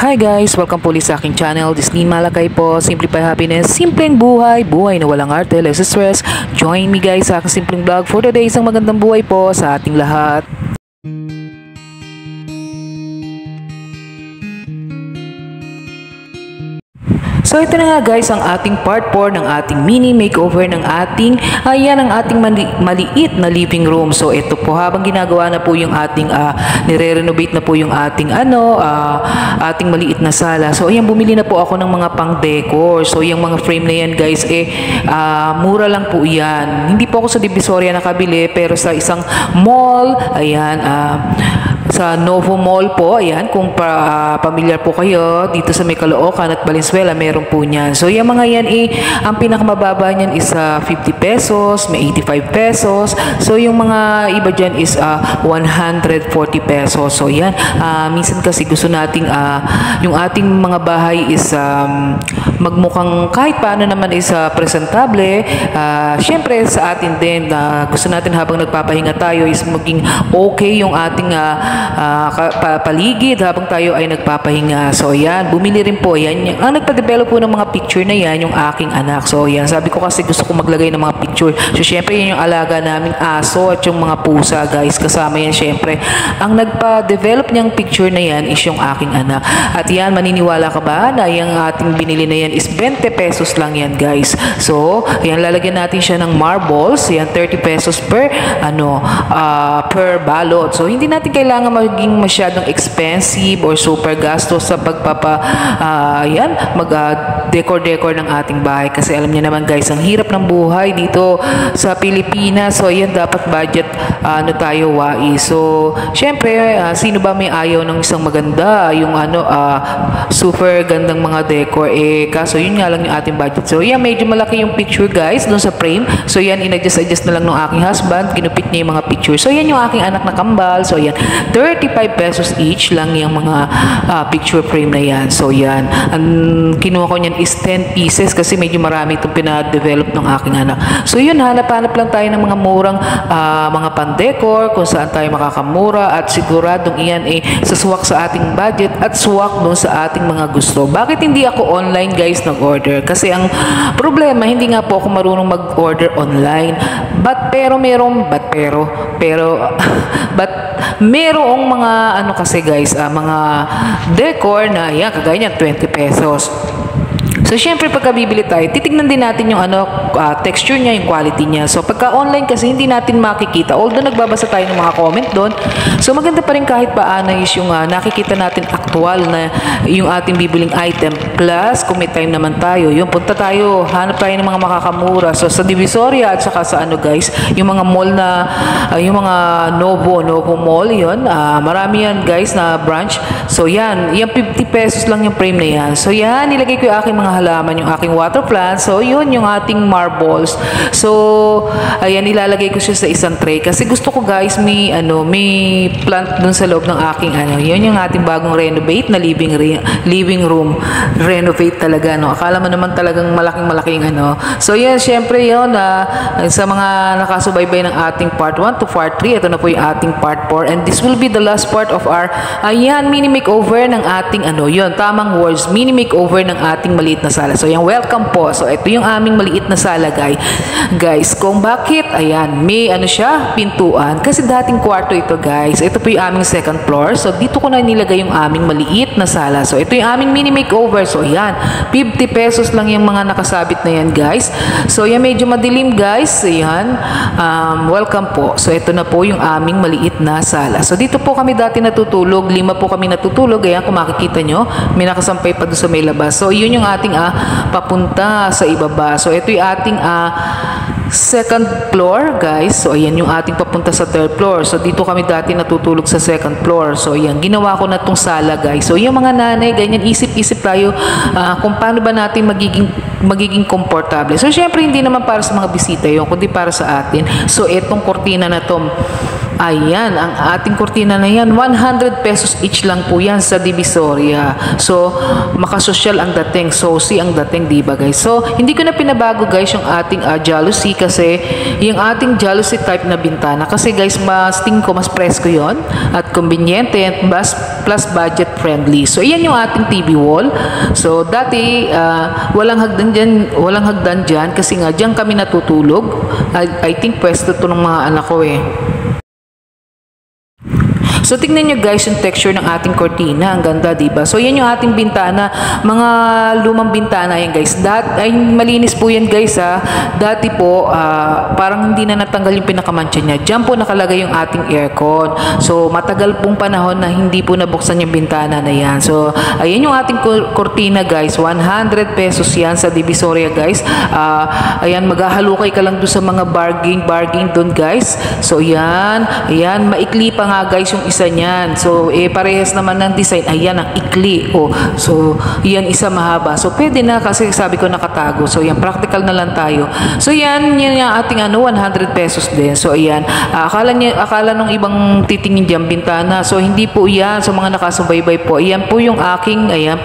Hi guys! Welcome po ulit sa aking channel. Disney Malakay po. Simplify Happiness. Simpleng buhay. Buhay na walang arte, less stress. Join me guys sa aking simpleng vlog for today. Isang magandang buhay po sa ating lahat. So ito na nga guys ang ating part 4 ng ating mini makeover ng ating ang ating maliit na living room. So ito po habang ginagawa na po yung ating nire-renovate na po yung ating ating maliit na sala. So ayan, bumili na po ako ng mga pang-decor. So yung mga frame na yan guys mura lang po yan. Hindi po ako sa Divisoria nakabili pero sa isang mall, ayan, sa Novo Mall po, ayan, kung pamilyar po kayo dito sa may Caloocan at Valenzuela, meron po niyan. So yung mga yan ang pinakamababa niyan is 50 pesos, may 85 pesos. So yung mga iba dyan is 140 pesos. So yan, minsan kasi gusto nating yung ating mga bahay is magmukhang kahit paano naman is presentable. Syempre sa atin din, gusto natin habang nagpapahinga tayo is maging okay yung ating paligid habang tayo ay nagpapahinga. So yan, bumili rin po yan. Ang nagpa-develop po ng mga picture na yan, yung aking anak. So yan, sabi ko kasi gusto ko maglagay ng mga picture. So syempre yan yung alaga naming aso at yung mga pusa guys. Kasama yan syempre. Ang nagpa-develop niyang picture na yan is yung aking anak. At yan, maniniwala ka ba na yung ating binili na yan is 20 pesos lang yan guys. So yan, lalagyan natin siya ng marbles. Yan, 30 pesos per per balot. So hindi natin kailangan maging masyadong expensive or super gastos sa mag-decor ng ating bahay kasi alam niyo naman guys, ang hirap ng buhay dito sa Pilipinas. So ayan, dapat budget tayo wais. So syempre, sino ba may ayaw ng isang maganda, yung super gandang mga decor, kaso yun nga lang yung ating budget. So yan, medyo malaki yung picture guys doon sa frame. So yan, in-adjust na lang ng aking husband, ginupit niya yung mga picture. So yan yung aking anak na kambal. So yan, 35 pesos each lang yung mga picture frame na yan. So yan, ang kinuha ko niyan is 10 pieces kasi medyo marami itong pina-develop ng aking anak. So yun, hanap-hanap lang tayo ng mga murang mga pan-decor kung saan tayo makakamura at siguradong iyan saswak sa ating budget at swak doon sa ating mga gusto. Bakit hindi ako online guys nag-order? Kasi ang problema, hindi nga po ako marunong mag-order online. Merong mga kasi guys, mga decor na yan, kagaya niyan 20 pesos. So, syempre, pagka bibili tayo, titignan din natin yung texture niya, yung quality niya. So, pagka online kasi, hindi natin makikita. Although, nagbabasa tayo ng mga comment doon. So, maganda pa rin kahit paano is yung nakikita natin actual na yung ating bibiling item. Plus, kung may time naman tayo, yung punta tayo, hanap tayo ng mga makakamura. So, sa Divisoria at saka sa guys, yung mga mall na, yung mga Novo Mall, yun. Marami yan guys na branch. So, yan. Yung 50 pesos lang yung frame na yan. So, yan. Nilagay ko yung aking mga halaman, yung aking water plant. So, yun, yung ating marbles. So, ayan, nilalagay ko siya sa isang tray. Kasi gusto ko, guys, may plant dun sa loob ng aking, yun yung ating bagong renovate na living room. Renovate talaga, no? Akala mo naman talagang malaking So, yan, syempre, yun, sa mga nakasubaybay ng ating part 1 to part 3, ito na po yung ating part 4. And this will be the last part of our, mini makeover ng ating, yun, tamang words, mini makeover ng ating maliit na sala. So, yan, welcome po. So, ito yung aming maliit na sala, guys. Kung bakit, ayan, may siya, pintuan. Kasi dating kwarto ito, guys. Ito po yung aming second floor. So, dito ko na nilagay yung aming maliit na sala. So, ito yung aming mini makeover. So, ayan, 50 pesos lang yung mga nakasabit na yan, guys. So, yan, medyo madilim, guys. Ayan, welcome po. So, ito na po yung aming maliit na sala. So, dito po kami dati natutulog. 5 po kami natutulog. Ayan, kung makikita nyo, may nakasampay pa doon sa may labas. So, yun yung ating papunta sa ibaba. So, ito yung ating second floor, guys. So, ayan yung ating papunta sa third floor. So, dito kami dati natutulog sa second floor. So, ayan, ginawa ko na tong sala, guys. So, yung mga nanay, ganyan, isip-isip tayo kung paano ba natin magiging komportable. So, syempre, hindi naman para sa mga bisita yun, kundi para sa atin. So, etong kortina na to, Ayan, ang ating kurtina na yan, 100 pesos each lang po yan sa Divisoria. So, makasosyal ang dating, saucy ang dating, diba guys? So, hindi ko na pinabago guys yung ating jalousie kasi yung ating jalousie type na bintana. Kasi guys, mas tingin ko, mas presko yon at conveniente at plus budget friendly. So, yan yung ating TV wall. So, dati, walang hagdan dyan kasi nga dyan kami natutulog. I think pwesto to ng mga anak ko eh. So, tingnan nyo guys yung texture ng ating kortina. Ang ganda, diba? So, yan yung ating bintana. Mga lumang bintana yan guys. Ay, malinis po yan guys ha. Dati po, parang hindi na natanggal yung pinakamancha niya. Diyan po nakalagay yung ating aircon. So, matagal pong panahon na hindi po nabuksan yung bintana na yan. So, ayan yung ating kortina guys. 100 pesos yan sa Divisoria guys. Ayan, maghahalukay ka lang doon sa mga bargain doon guys. So, yan. Ayan, maikli pa nga guys yung isa niyan. So, parehas naman ng design. Ayan, ang ikli. So, yan isa mahaba. So, pwede na kasi sabi ko nakatago. So, yan, practical na lang tayo. So, yan yung ating 100 pesos din. So, ayan. Akala nung ibang titingin dyan, bintana. So, hindi po yan. So, mga nakasubaybay po. Ayan po yung aking, ayan,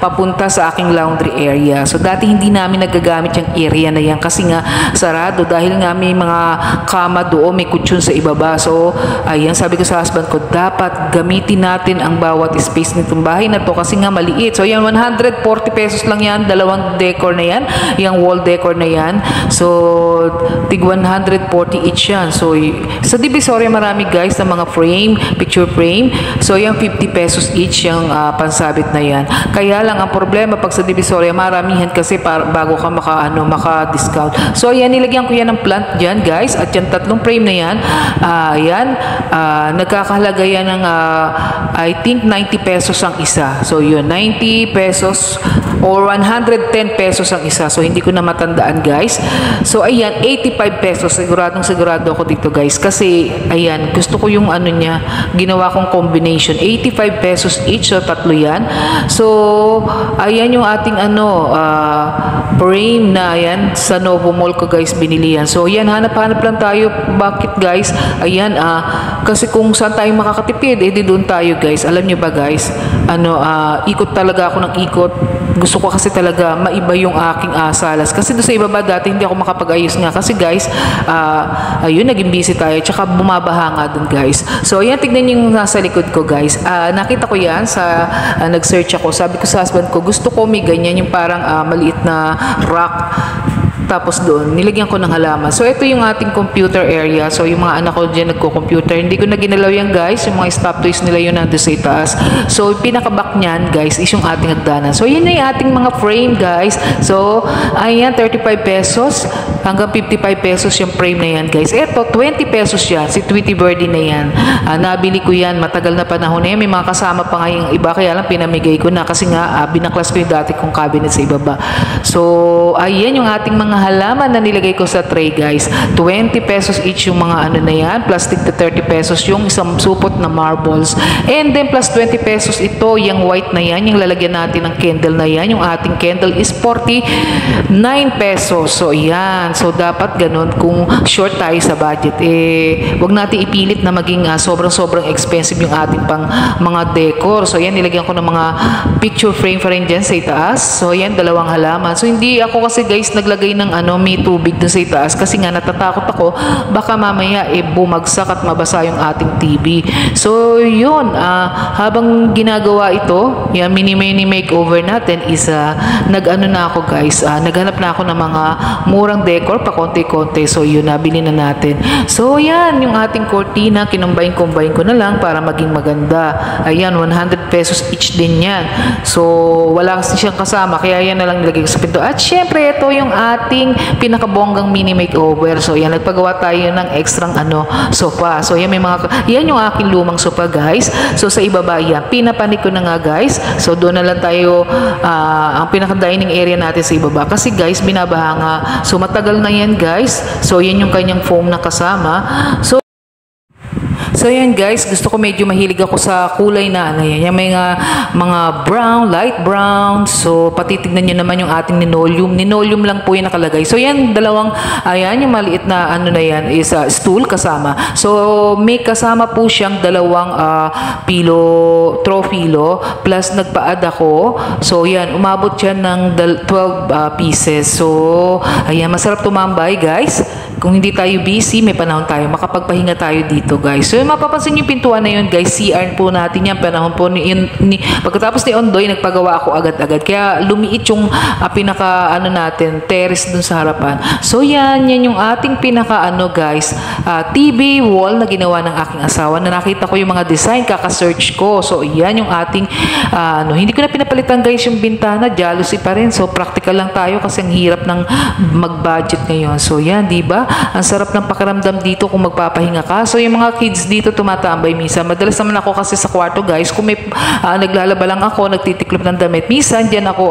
papunta sa aking laundry area. So, dati hindi namin nagagamit yung area na yan kasi nga sarado dahil nga may mga kama doon, may kutsyon sa ibaba. So, ayan, sabi ko sa husband ko, dapat gamitin natin ang bawat space nitong bahay na to kasi nga maliit. So, yan, 140 pesos lang yan. Dalawang decor na yan. Yung wall decor na yan. So, tig 140 each yan. So, sa Divisoria marami guys na mga frame, picture frame. So, yan, 50 pesos each yung pansabit na yan. Kaya lang, ang problema pag sa Divisoria, maramihan kasi bago ka maka-discount. So, yan, nilagyan ko yan ng plant dyan guys. At yan, tatlong frame na yan. Yan, nagkakahalaga yan ng I think 90 pesos ang isa. So yun, 90 pesos or 110 pesos ang isa. So hindi ko na matandaan guys. So ayan, 85 pesos. Sigurado ako dito guys. Kasi ayan, gusto ko yung ano niya, ginawa kong combination. 85 pesos each. So tatlo yan. So ayan yung ating frame na ayan sa Novo Mall ko guys binili yan. So ayan, hanap-hanap lang tayo. Bakit guys? Ayan, kasi kung saan tayo makakatipid, di doon tayo guys. Alam niyo ba guys, ikot talaga ako ng ikot. Gusto ko kasi talaga maiba yung aking salas. Kasi doon sa ibaba dati hindi ako makapag-ayos nga. Kasi guys, ayun, naging busy tayo. Tsaka bumabaha nga doon guys. So ayan, tignan yung nasa likod ko guys. Nakita ko yan sa, nag-search ako. Sabi ko sa husband ko, gusto ko may ganyan yung parang maliit na rock. Tapos doon, nilagyan ko ng halaman. So, ito yung ating computer area. So, yung mga anak ko dyan nagko-computer. Hindi ko na ginalaw yan, guys. Yung mga stop toys nila yun nandun sa itaas. So, pinaka-back niyan, guys, is yung ating hagdanan. So, yun na yung ating mga frame, guys. So, ayan, 35 pesos hanggang 55 pesos yung frame na yan, guys. Ito, 20 pesos yan. Si Tweety Birdie na yan. Nabili ko yan. Matagal na panahon na yan. May mga kasama pa nga yung iba. Kaya lang pinamigay ko na. Kasi nga, binaklas ko yung dati kong cabinet sa ibaba. So, ayan yung ating mga halaman na nilagay ko sa tray guys. 20 pesos each yung mga na yan. Plus 30 pesos yung isang supot na marbles. And then plus 20 pesos ito, yung white na yan. Yung lalagyan natin ng candle na yan. Yung ating candle is 49 pesos. So yan. So dapat ganun. Kung short tayo sa budget, wag natin ipilit na maging sobrang expensive yung ating pang mga decor. So yan, nilagyan ko ng mga picture frame pa rin dyan sa itaas. So yan, dalawang halaman. So hindi ako kasi guys naglagay ng may tubig dun sa itaas kasi nga natatakot ako baka mamaya bumagsak at mabasa yung ating TV. So yun, habang ginagawa ito, yan mini makeover natin is na ako guys, naghanap na ako ng mga murang decor pa konti-konti. So yun, nabili na natin. So yan, yung ating cortina, kinumbine ko na lang para maging maganda. Ayan, 100 pesos each din yan. So wala kasi siyang kasama kaya yan na lang nilagay ko sa pinto. At syempre ito yung ating pinakabonggang mini makeover. So yan, nagpagawa tayo ng extrang sofa. So yan, yan yung aking lumang sofa guys. So sa ibaba yan, pinapanik ko na nga guys. So doon na lang tayo, ang pinaka-dining area natin sa ibaba. Kasi guys, binabaha nga. So matagal na yan guys. So yan yung kanyang foam na kasama. So So yan guys, gusto ko medyo mahilig ako sa kulay na ano yan. Yung mga brown, light brown. So patitignan nyo naman yung ating linoleum. Linoleum lang po yung nakalagay. So yan, dalawang, ayan, yung maliit na ano na yan is stool kasama. So may kasama po siyang dalawang throw pillow plus nagpa-add ako. So yan, umabot siya ng 12 pieces. So ayan, masarap tumambay guys. Kung hindi tayo busy, may panahon tayo, makapagpahinga tayo dito guys. So mapapansin yung pintuan na yun guys, CR po natin yan, panahon po pagkatapos ni Ondoy, nagpagawa ako agad-agad. Kaya lumiit yung pinaka ano natin, terrace dun sa harapan. So yan yung ating pinaka ano guys, TV wall na ginawa ng aking asawa, na nakita ko yung mga design, kaka-search ko. So yan yung ating hindi ko na pinapalitan guys yung bintana, jealousy pa rin. So practical lang tayo kasi ang hirap ng mag-budget ngayon. So yan, di ba? Ang sarap ng pakiramdam dito kung magpapahinga ka. So yung mga kids dito tumatambay minsan. Madalas naman ako kasi sa kwarto guys, kung may naglalaba lang ako, nagtitiklop ng damit, minsan dyan ako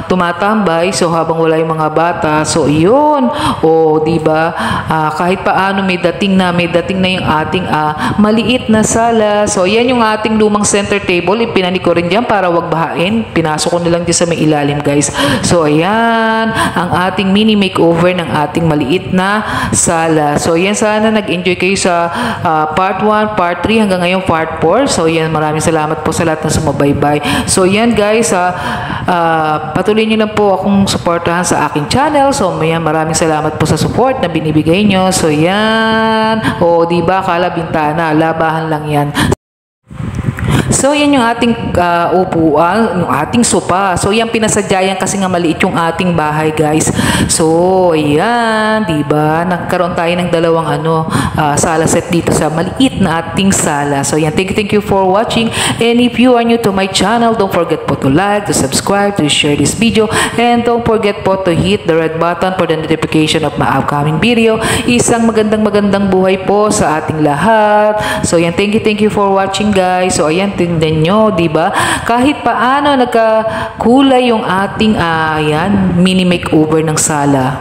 tumatambay. So habang wala yung mga bata, so yun. O di ba? Kahit paano may dating na yung ating maliit na sala. So yan yung ating lumang center table. Ipinani ko rin dyan para wag bahain. Pinasok ko nilang dyan sa may ilalim guys. So ayan ang ating mini makeover ng ating maliit na sala. So yan, sana nag-enjoy kayo sa part 1, part 3 hanggang ngayon part 4. So yan, maraming salamat po sa lahat ng sumabaybay. So yan guys, patuloy nyo lang po akong suportahan sa aking channel. So yan, maraming salamat po sa support na binibigay nyo. So yan, di ba, kala bintana, labahan lang yan. So, yan yung ating upuan, yung ating sopa. So, yan pinasadyayan kasi nga maliit yung ating bahay, guys. So, yan, di ba? Nagkaroon tayo ng dalawang sala set dito sa maliit na ating sala. So, yan, thank you for watching. And if you are new to my channel, don't forget po to like, to subscribe, to share this video. And don't forget po to hit the red button for the notification of my upcoming video. Isang magandang buhay po sa ating lahat. So, yan, thank you for watching, guys. So, ayan, tingnan nyo, di ba? Kahit paano nagkakulay yung ating mini makeover ng sala.